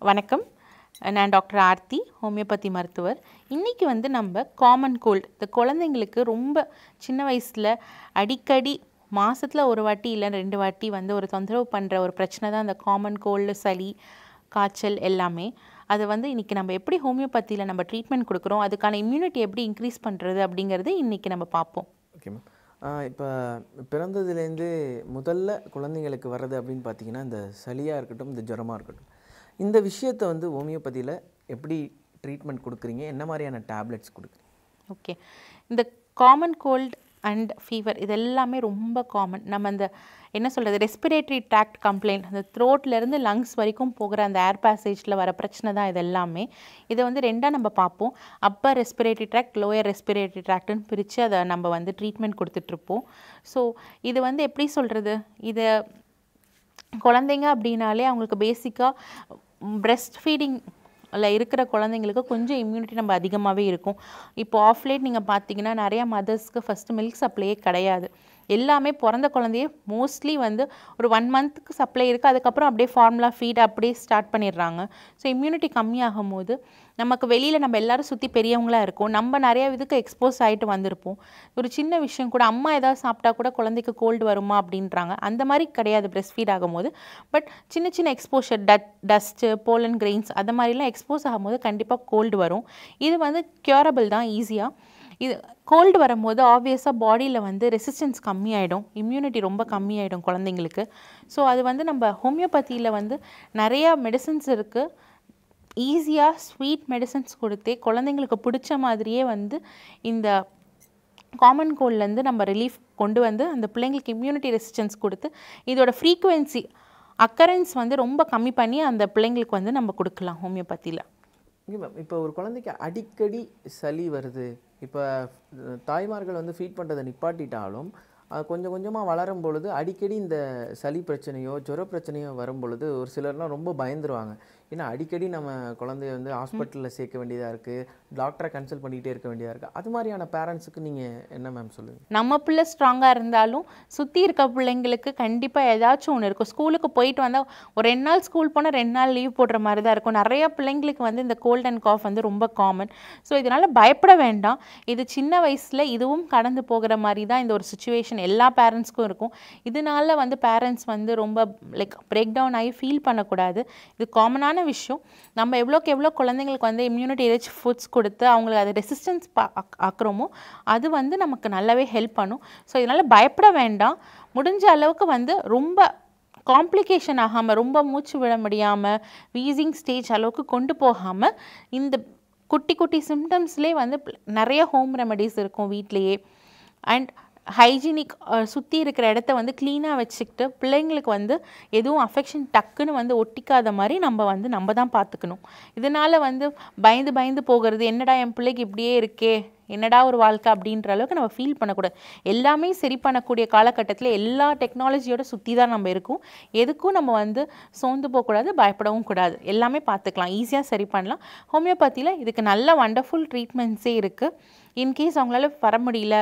வணக்கம். நான் doctor Aarthi, homeopathy மருத்துவர். இன்றைக்கி வந்து நம்ம காமன் கோல்டு, இந்த குழந்தைங்களுக்கு ரொம்ப சின்ன வயசில் அடிக்கடி மாதத்தில் ஒரு வாட்டி இல்லை 2 வாட்டி வந்து ஒரு தொந்தரவு பண்ணுற ஒரு பிரச்சனை தான் இந்த காமன் கோல்டு, சளி, காய்ச்சல் எல்லாமே. அதை வந்து இன்றைக்கி நம்ம எப்படி ஹோமியோபதியில் நம்ம ட்ரீட்மெண்ட் கொடுக்குறோம், அதுக்கான இம்யூனிட்டி எப்படி இன்க்ரீஸ் பண்ணுறது அப்படிங்கிறது இன்றைக்கி நம்ம பார்ப்போம். Okay ma'am. இப்போ பிறந்ததுலேருந்து முதல்ல குழந்தைங்களுக்கு வர்றது அப்படின்னு பார்த்தீங்கன்னா இந்த சளியாக இருக்கட்டும், இந்த ஜுரமாக இருக்கட்டும், இந்த விஷயத்தை வந்து ஹோமியோபதியில் எப்படி ட்ரீட்மெண்ட் கொடுக்குறீங்க, என்ன மாதிரியான டேப்லெட்ஸ் கொடுக்குறீங்க? ஓகே, இந்த காமன் கோல்டு அண்ட் ஃபீவர் இது எல்லாமே ரொம்ப காமன். நம்ம அந்த என்ன சொல்கிறது, ரெஸ்பிரேட்டரி ட்ராக்ட் கம்ப்ளைண்ட், அந்த த்ரோட்லேருந்து லங்ஸ் வரைக்கும் போகிற அந்த ஏர் பேசேஜில் வர பிரச்சனை தான் இது எல்லாமே. இதை வந்து ரெண்டாக நம்ம பார்ப்போம். Upper respiratory tract, lower respiratory ட்ராக்ட்னு பிரித்து அதை நம்ம வந்து ட்ரீட்மெண்ட் கொடுத்துட்ருப்போம். ஸோ இது வந்து எப்படி சொல்கிறது, இதை குழந்தைங்க அப்படின்னாலே அவங்களுக்கு பேசிக்காக பிரெஸ்ட் ஃபீடிங் இருக்கிற குழந்தைங்களுக்கு கொஞ்சம் இம்யூனிட்டி நம்ம அதிகமாகவே இருக்கும். இப்போ ஆஃப்லேட் நீங்கள் பார்த்தீங்கன்னா நிறையா மதர்ஸ்க்கு ஃபஸ்ட்டு மில்க் சப்ளையே கிடையாது. எல்லாமே பிறந்த குழந்தையே மோஸ்ட்லி வந்து ஒரு 1 மந்த்துக்கு சப்ளை இருக்குது, அதுக்கப்புறம் அப்படியே ஃபார்முலா ஃபீட் அப்படியே ஸ்டார்ட் பண்ணிடுறாங்க. ஸோ இம்யூனிட்டி கம்மியாகும் போது நமக்கு வெளியில் நம்ம எல்லோரும் சுற்றி பெரியவங்களாக இருக்கோம், நம்ம நிறைய இதுக்கு எக்ஸ்போஸ் ஆகிட்டு வந்திருப்போம். ஒரு சின்ன விஷயம் கூட அம்மா ஏதாவது சாப்பிட்டா கூட குழந்தைக்கு கோல்டு வருமா அப்படின்றாங்க. அந்த மாதிரி கிடையாது பிரெஸ்ட் ஃபீட் ஆகும்போது. பட் சின்ன சின்ன எக்ஸ்போஷர், டஸ்ட்டு, போலன் கிரெயின்ஸ் அது மாதிரிலாம் எக்ஸ்போஸ் ஆகும்போது கண்டிப்பாக கோல்டு வரும். இது வந்து க்யூரபிள் தான் ஈஸியாக. இது கோல்டு வரும்போது ஆப்வியஸாக பாடியில் வந்து ரெசிஸ்டன்ஸ் கம்மியாயிடும், இம்யூனிட்டி ரொம்ப கம்மியாயிடும் குழந்தைங்களுக்கு. ஸோ அது வந்து நம்ம ஹோமியோபதியில் வந்து நிறையா மெடிசன்ஸ் இருக்குது. ஈஸியாக ஸ்வீட் மெடிசன்ஸ் கொடுத்தே குழந்தைங்களுக்கு பிடிச்ச மாதிரியே வந்து இந்த காமன் கோல்ட்லேருந்து நம்ம ரிலீஃப் கொண்டு வந்து அந்த பிள்ளைங்களுக்கு இம்யூனிட்டி ரெசிஸ்டன்ஸ் கொடுத்து இதோட ஃப்ரீக்குவென்சி அக்கரன்ஸ் வந்து ரொம்ப கம்மி பண்ணி அந்த பிள்ளைங்களுக்கு வந்து நம்ம கொடுக்கலாம் ஹோமியோபதியில். Okay ma'am. இப்போ ஒரு குழந்தைக்கு அடிக்கடி சளி வருது, இப்போ தாய்மார்கள் வந்து ஃபீட் பண்ணுறதை நிப்பாட்டிட்டாலும் கொஞ்சம் கொஞ்சமாக வளரும் பொழுது அடிக்கடி இந்த சளி பிரச்சனையோ ஜுர பிரச்சனையோ வரும் பொழுது ஒரு சிலர்லாம் ரொம்ப பயந்துருவாங்க. ஏன்னா அடிக்கடி நம்ம குழந்தைய வந்து ஹாஸ்பிட்டலில் சேர்க்க வேண்டியதாக இருக்குது, டாக்டரை கன்சல்ட் பண்ணிகிட்டே இருக்க வேண்டியதாக இருக்குது. அது மாதிரியான பேரண்ட்ஸுக்கு நீங்கள் என்ன மேம் சொல்லுங்கள்? நம்ம பிள்ளை ஸ்ட்ராங்காக இருந்தாலும் சுற்றி இருக்க பிள்ளைங்களுக்கு கண்டிப்பாக ஏதாச்சும் ஒன்று இருக்கும். ஸ்கூலுக்கு போயிட்டு வந்தால் ஒரு 2 நாள் ஸ்கூல் போனால் 2 நாள் லீவ் போடுற மாதிரி தான் இருக்கும். நிறைய பிள்ளைங்களுக்கு வந்து இந்த கோல்ட் அண்ட் காஃப் வந்து ரொம்ப காமன். ஸோ இதனால் பயப்பட வேண்டாம். இது சின்ன வயசில் இதுவும் கடந்து போகிற மாதிரி தான் இந்த ஒரு சுச்சுவேஷன் எல்லா பேரண்ட்ஸ்க்கும் இருக்கும். இதனால வந்து பேரண்ட்ஸ் வந்து ரொம்ப பிரேக் டவுன் ஆகி ஃபீல் பண்ணக்கூடாது. இது காமனான விஷயம். நம்ம எவ்வளோக்கு எவ்வளோ குழந்தைங்களுக்கு வந்து இம்யூனிட்டி ரிச் ஃபுட்ஸ் கொடுத்து அவங்களுக்கு அது ரெசிஸ்டன்ஸ் ஆக்குறோமோ அது வந்து நமக்கு நல்லாவே ஹெல்ப் பண்ணும். ஸோ இதனால் பயப்பட வேண்டாம். முடிஞ்ச அளவுக்கு வந்து ரொம்ப காம்ப்ளிகேஷன் ஆகாமல், ரொம்ப மூச்சு விட முடியாமல், வீசிங் ஸ்டேஜ் அளவுக்கு கொண்டு போகாமல் இந்த குட்டி குட்டி சிம்டம்ஸ்லேயே வந்து நிறைய ஹோம் ரெமெடிஸ் இருக்கும் வீட்லேயே. அண்ட் ஹைஜீனிக், சுற்றி இருக்கிற இடத்த வந்து க்ளீனாக வச்சுக்கிட்டு பிள்ளைங்களுக்கு வந்து எதுவும் அஃபெக்ஷன் டக்குன்னு வந்து ஒட்டிக்காத மாதிரி நம்ம தான் பார்த்துக்கணும். இதனால் வந்து பயந்து போகிறது, என்னடா என் பிள்ளைக்கு இப்படியே இருக்கே, என்னடா ஒரு வாழ்க்கை அப்படின்ற அளவுக்கு நம்ம ஃபீல் பண்ணக்கூடாது. எல்லாமே சரி பண்ணக்கூடிய காலகட்டத்தில் எல்லா டெக்னாலஜியோட சுற்றி தான் நம்ம இருக்கோம். எதுக்கும் நம்ம வந்து சோர்ந்து போகக்கூடாது, பயப்படவும் கூடாது. எல்லாமே பார்த்துக்கலாம், ஈஸியாக சரி பண்ணலாம். ஹோமியோபதியில் இதுக்கு நல்ல வண்டர்ஃபுல் ட்ரீட்மெண்ட்ஸே இருக்குது. இன்கேஸ் அவங்களால வர முடியல,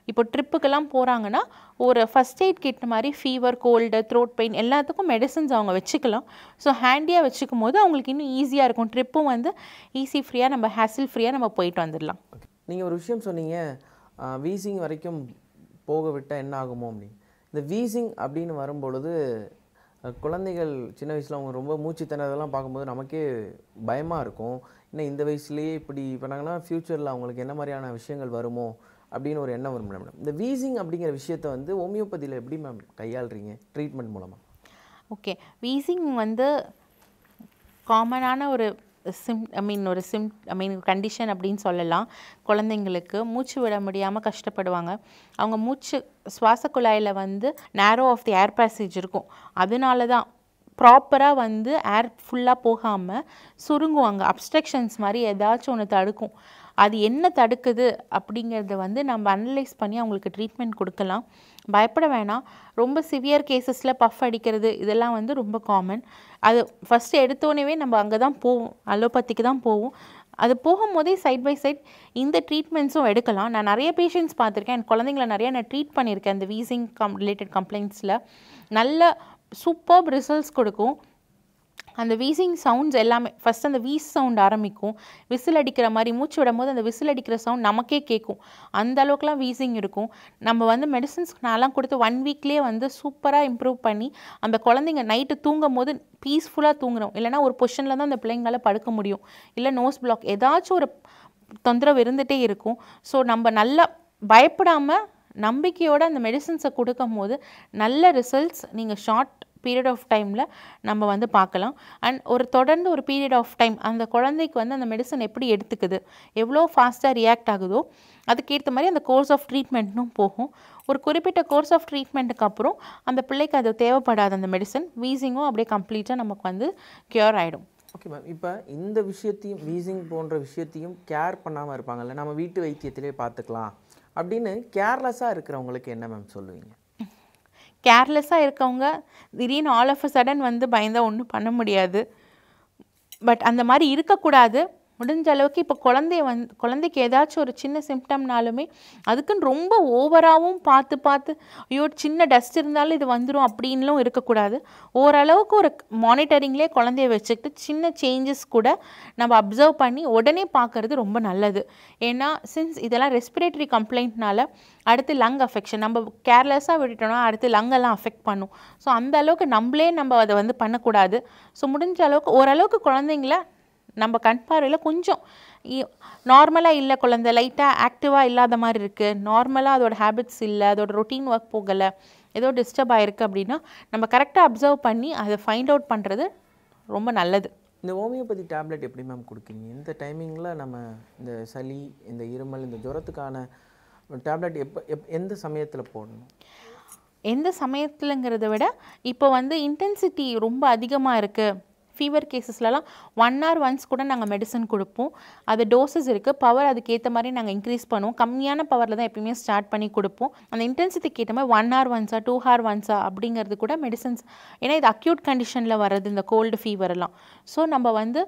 இப்போ ட்ரிப்புக்கெல்லாம் போகிறாங்கன்னா ஒரு ஃபஸ்ட் எய்ட் கிட் மாதிரி ஃபீவர், கோல்டு, த்ரோட் பெயின் எல்லாத்துக்கும் மெடிசன்ஸ் அவங்க வச்சுக்கலாம். ஸோ ஹேண்டியாக வச்சுக்கும் போது அவங்களுக்கு இன்னும் ஈஸியாக இருக்கும். ட்ரிப்பும் வந்து ஈஸி ஃப்ரீயாக, நம்ம ஹேசில் ஃப்ரீயாக நம்ம போயிட்டு வந்துடலாம். நீங்கள் ஒரு விஷயம் சொன்னீங்க, வீசிங் வரைக்கும் போக விட்டால் என்ன ஆகுமோ அப்படின்னு. இந்த வீசிங் அப்படின்னு வரும்பொழுது குழந்தைகள் சின்ன வயசில் அவங்க ரொம்ப மூச்சு திணறதெல்லாம் பார்க்கும்போது நமக்கே பயமாக இருக்கும். இன்னும் இந்த வயசுலேயே இப்படி பண்ணாங்கன்னா ஃப்யூச்சரில் அவங்களுக்கு என்ன மாதிரியான விஷயங்கள் வருமோ அப்படின்னு ஒரு எண்ணம் வரும் மேடம். இந்த வீசிங் அப்படிங்கிற விஷயத்தை வந்து ஹோமியோபதியில் எப்படி மேம் கையாளுறீங்க ட்ரீட்மெண்ட் மூலமாக? ஓகே, வீசிங் வந்து காமனான ஒரு கண்டிஷன் அப்படின்னு சொல்லலாம். குழந்தைங்களுக்கு மூச்சு விட முடியாமல் கஷ்டப்படுவாங்க. அவங்க சுவாச குழாயில் வந்து நேரோ ஆஃப் தி ஏர் பேசேஜ் இருக்கும். அதனால தான் ப்ராப்பராக வந்து ஏர் ஃபுல்லாக போகாமல் சுருங்குவாங்க. அப்ஸ்ட்ரக்ஷன்ஸ் மாதிரி ஏதாச்சும் ஒன்று தடுக்கும். அது என்ன தடுக்குது அப்படிங்கிறத வந்து நம்ம அனலைஸ் பண்ணி அவங்களுக்கு ட்ரீட்மெண்ட் கொடுக்கலாம். பயப்பட வேணாம். ரொம்ப சிவியர் கேசஸில் பஃப் அடிக்கிறது இதெல்லாம் வந்து ரொம்ப காமன். அது ஃபஸ்ட்டு எடுத்தோடனே நம்ம அங்கே தான் போவோம், அலோபதிக்கு தான் போவோம். அது போகும்போதே சைட் பை சைட் இந்த ட்ரீட்மெண்ட்ஸும் எடுக்கலாம். நான் நிறைய பேஷண்ட்ஸ் பார்த்துருக்கேன், என் குழந்தைங்கள நிறையா நான் ட்ரீட் பண்ணியிருக்கேன். இந்த வீசிங் ரிலேட்டட் கம்ப்ளைண்ட்ஸில் நல்ல சூப்பர்ப் ரிசல்ட்ஸ் கொடுக்கும். அந்த வீசிங் சவுண்ட்ஸ் எல்லாமே ஃபஸ்ட் அந்த வீஸ் சவுண்ட் ஆரம்பிக்கும், விசில் அடிக்கிற மாதிரி மூச்சு விடும்போது அந்த விசில் அடிக்கிற சவுண்ட் நமக்கே கேட்கும், அந்த அளவுக்குலாம் வீசிங் இருக்கும். நம்ம வந்து மெடிசன்ஸ் நான்லாம் கொடுத்து 1 வீக்லேயே வந்து சூப்பராக இம்ப்ரூவ் பண்ணி அந்த குழந்தைங்க நைட்டு தூங்கும் போது பீஸ்ஃபுல்லாக தூங்குறோம். இல்லைனா ஒரு பொசிஷனில் தான் அந்த பிள்ளைங்களால் படுக்க முடியும், இல்லை நோஸ் பிளாக் ஏதாச்சும் ஒரு தொந்தரவு இருந்துகிட்டே இருக்கும். ஸோ நம்ம நல்லா பயப்படாமல் நம்பிக்கையோடு அந்த மெடிசன்ஸை கொடுக்கும் போது நல்ல ரிசல்ட்ஸ் நீங்கள் ஷார்ட் பீரியட் ஆஃப் டைமில் நம்ம வந்து பார்க்கலாம். அண்ட் தொடர்ந்து ஒரு பீரியட் ஆஃப் டைம் அந்த குழந்தைக்கு வந்து அந்த மெடிசன் எப்படி எடுத்துக்குது, எவ்வளோ ஃபாஸ்ட்டாக ரியாக்ட் ஆகுதோ அதுக்கேற்ற மாதிரி அந்த கோர்ஸ் ஆஃப் ட்ரீட்மெண்ட்டும் போகும். ஒரு குறிப்பிட்ட கோர்ஸ் ஆஃப் ட்ரீட்மெண்ட்டுக்கு அப்புறம் அந்த பிள்ளைக்கு அது தேவைப்படாத அந்த மெடிசன் வீசிங்கும் அப்படியே கம்ப்ளீட்டாக நமக்கு வந்து க்யூர் ஆகிடும். ஓகே மேம், இப்போ இந்த விஷயத்தையும் வீசிங் போன்ற விஷயத்தையும் கேர் பண்ணாமல் இருப்பாங்கல்ல, நம்ம வீட்டு வைத்தியத்திலே பார்த்துக்கலாம் அப்படின்னு கேர்லெஸ்ஸாக இருக்கிறவங்களுக்கு என்ன மேம் சொல்லுவீங்க? கேர்லெஸ்ஸாக இருக்கவங்க திடீர்னு ஆல் ஆஃப் அ சடன் வந்து பயந்தால் ஒன்றும் பண்ண முடியாது. பட் அந்த மாதிரி இருக்கக்கூடாது. முடிஞ்ச அளவுக்கு இப்போ குழந்தைக்கு ஏதாச்சும் ஒரு சின்ன சிம்டம்னாலுமே அதுக்குன்னு ரொம்ப ஓவராகவும் பார்த்து ஐயோ சின்ன டஸ்ட் இருந்தாலும் இது வந்துடும் அப்படின்லாம் இருக்கக்கூடாது. ஓரளவுக்கு ஒரு மானிட்டரிங்லேயே குழந்தைய வச்சுக்கிட்டு சின்ன சேஞ்சஸ் கூட நம்ம அப்சர்வ் பண்ணி உடனே பார்க்குறது ரொம்ப நல்லது. ஏன்னா சின்ஸ் இதெல்லாம் ரெஸ்பிரேட்டரி கம்ப்ளைண்ட்னால அடுத்து லங் அஃபெக்ஷன், நம்ம கேர்லெஸ்ஸாக விட்டுட்டோம்னா அடுத்து லங்கெல்லாம் அஃபெக்ட் பண்ணும். ஸோ அந்த அளவுக்கு நம்ம அதை வந்து பண்ணக்கூடாது. ஸோ முடிஞ்ச அளவுக்கு ஓரளவுக்கு குழந்தைங்கள நம்ம கண் பார்வையில் கொஞ்சம் நார்மலாக இல்லை, குழந்தை லைட்டாக ஆக்டிவாக இல்லாத மாதிரி இருக்குது, நார்மலாக அதோட ஹேபிட்ஸ் இல்லை, அதோட ரொட்டீன் ஒர்க் போகலை, ஏதோ டிஸ்டர்ப் ஆகிருக்கு அப்படின்னா நம்ம கரெக்டாக அப்சர்வ் பண்ணி அதை ஃபைண்ட் அவுட் பண்ணுறது ரொம்ப நல்லது. இந்த ஹோமியோபதி டேப்லெட் எப்படி மேம் கொடுக்குறீங்க? இந்த டைமிங்கில் நம்ம இந்த சளி, இந்த இருமல், இந்த ஜுரத்துக்கான டேப்லெட் எந்த சமயத்தில் போடணும்? எந்த சமயத்துலங்கிறத விட இப்போ வந்து இன்டென்சிட்டி ரொம்ப அதிகமாக இருக்குது, ஃபீவர் கேசஸ்லலாம் 1 hour ஒன்ஸ் கூட நாங்கள் மெடிசன் கொடுப்போம். அது டோசஸ் இருக்குது, பவர் அதுக்கேற்ற மாதிரி நாங்கள் இன்க்ரீஸ் பண்ணுவோம். கம்மியான பவரில் தான் எப்பயுமே ஸ்டார்ட் பண்ணி கொடுப்போம். அந்த இன்டென்சிட்டிக்கு ஏற்ற மாதிரி 1 hour ஒன்ஸா 2 hour ஒன்ஸா அப்படிங்கிறது கூட மெடிசன்ஸ். ஏன்னா இது அக்யூட் கண்டிஷனில் வர்றது இந்த கோல்டு ஃபீவரெல்லாம். ஸோ நம்ம வந்து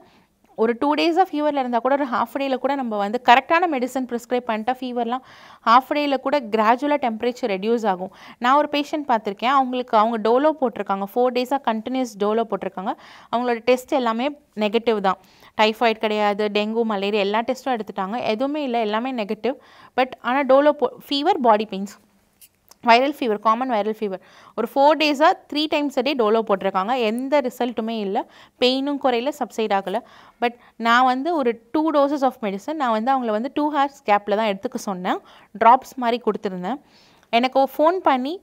ஒரு 2 days ஃபீவரில் இருந்தால் கூட ஒரு ஹாஃப் டேயில் கூட நம்ம வந்து கரெக்டான மெடிசன் ப்ரிஸ்கிரைப் பண்ணிட்டா ஃபீவர்லாம் ஹாஃப் டேயில் கூட கிராஜுவலாக டெம்பரேச்சர் ரெடியூஸ் ஆகும். நான் ஒரு பேஷண்ட் பார்த்துருக்கேன், அவங்க டோலோ போட்டிருக்காங்க, 4 days கண்டினியூஸ் டோலோ போட்டிருக்காங்க. அவங்களோட டெஸ்ட் எல்லாமே நெகட்டிவ் தான், டைஃபாய்டு கிடையாது, டெங்கு, மலேரியா எல்லா டெஸ்ட்டும் எடுத்துட்டாங்க, எதுவுமே இல்லை, எல்லாமே நெகட்டிவ். பட் ஆனால் Dolo fever, body pains, viral fever, common viral fever ஒரு 4 days 3 times a day Dolo போட்டிருக்காங்க, எந்த ரிசல்ட்டுமே இல்லை, பெயினும் குறையில, சப்சைட் ஆகலை. பட் நான் வந்து ஒரு 2 doses ஆஃப் மெடிசன் நான் வந்து அவங்கள வந்து 2 hours கேப்பில் தான் எடுத்துக்க சொன்னேன், ட்ராப்ஸ் மாதிரி கொடுத்துருந்தேன். எனக்கு ஃபோன் பண்ணி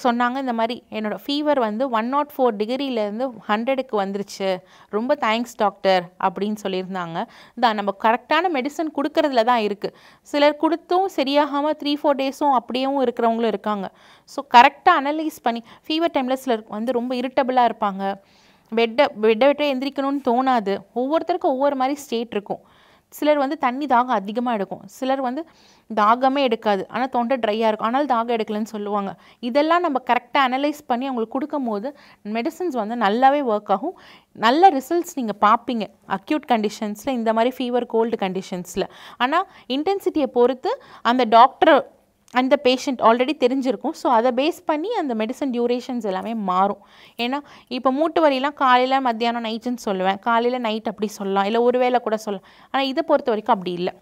சொன்னாங்க, இந்த மாதிரி என்னோடய ஃபீவர் வந்து 104 degreeலேருந்து 100க்கு வந்துருச்சு, ரொம்ப தேங்க்ஸ் டாக்டர் அப்படின்னு சொல்லியிருந்தாங்க. தான் நம்ம கரெக்டான மெடிசன் கொடுக்கறதுல தான் இருக்குது. சிலர் கொடுத்தும் சரியாகாமல் 3-4 days அப்படியும் இருக்கிறவங்களும் இருக்காங்க. ஸோ கரெக்டாக அனலைஸ் பண்ணி, ஃபீவர் டைமில் சிலர் வந்து ரொம்ப இரிட்டபிளாக இருப்பாங்க, பெட்டை விட்டு எந்திரிக்கணும்னு தோணாது, ஒவ்வொருத்தருக்கும் ஒவ்வொரு மாதிரி ஸ்டேட் இருக்கும். சிலர் வந்து தண்ணி தாகம் அதிகமாக எடுக்கும், சிலர் வந்து தாகமே எடுக்காது ஆனால் தொண்டை ட்ரையாக இருக்கும், ஆனால் தாகம் எடுக்கலன்னு சொல்லுவாங்க. இதெல்லாம் நம்ம கரெக்டாக அனலைஸ் பண்ணி அவங்களுக்கு கொடுக்கும் போது மெடிசன்ஸ் வந்து நல்லாவே ஒர்க் ஆகும், நல்ல ரிசல்ட்ஸ் நீங்கள் பார்ப்பீங்க அக்யூட் கண்டிஷன்ஸில், இந்த மாதிரி ஃபீவர் கோல்டு கண்டிஷன்ஸில். ஆனால் இன்டென்சிட்டியை பொறுத்து அந்த டாக்டர் அந்த பேஷண்ட் ஆல்ரெடி தெரிஞ்சிருக்கும். ஸோ அதை பேஸ் பண்ணி அந்த மெடிசன் டியூரேஷன்ஸ் எல்லாமே மாறும். ஏன்னா இப்போ மூட்டு வலிலாம் காலையில் மத்தியானம் நைட்டுன்னு சொல்லுவேன், காலையில் நைட் அப்படி சொல்லலாம், இல்லை ஒரு வேளை கூட சொல்லலாம். ஆனால் இதை பொறுத்த வரைக்கும் அப்படி இல்லை.